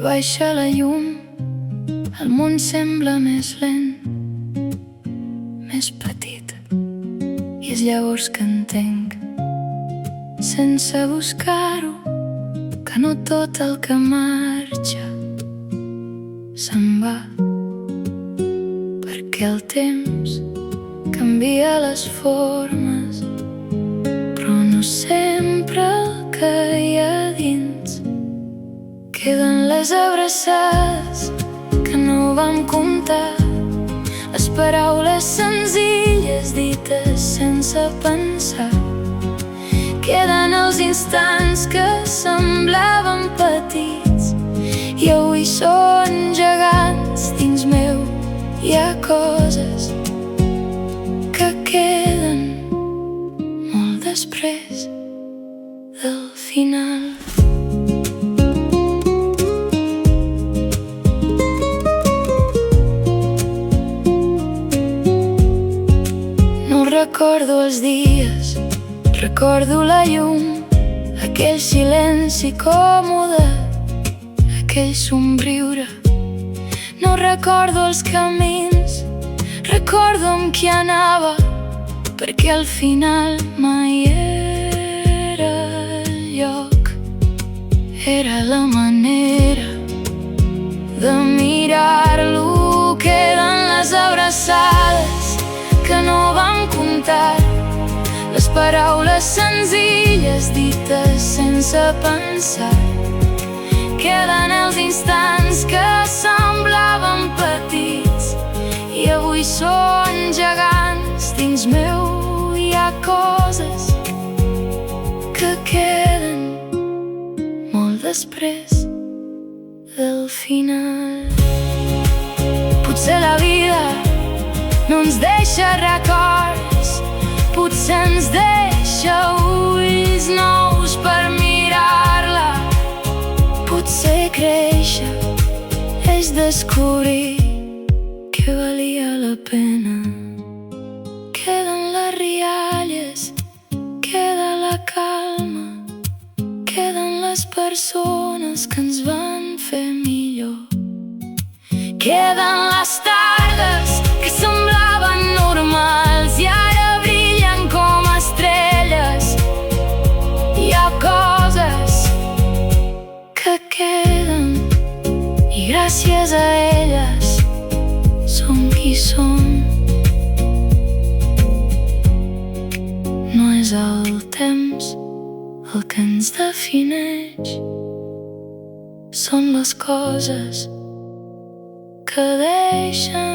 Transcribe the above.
baixa la llum, el món sembla més lent, més petit. I és llavors que entenc, sense buscar-ho, que no tot el que marxa se'n va, perquè el temps canvia les formes, però no sempre el que hi ha dins. Queden les abraçades que no vam comptar, les paraules senzilles dites sense pensar. Queden els instants que semblaven petits i avui són gegants dins meu. Hi ha coses que queden molt després del final. No recordo els dies, recordo la llum, aquell silenci còmode, aquell somriure. No recordo els camins, recordo amb qui anava, perquè al final mai era el lloc. Era la manera de mirar-lo. Queden les abraçades que no vam comptar, les paraules senzilles dites sense pensar. Queden els instants que semblaven petits i avui són gegants dins meu. Hi ha coses que queden molt després del final. Potser la vida no ens deixa records, potser ens deixa ulls nous per mirar-la. Potser créixer és descobrir que valia la pena. Queden les rialles, queda la calma, queden les persones que ens van fer millor. Queden les tardes que semblaven normals i ara brillen com estrelles. Hi ha coses que queden i gràcies a elles som qui som. No és el temps el que ens defineix, són les coses que deixen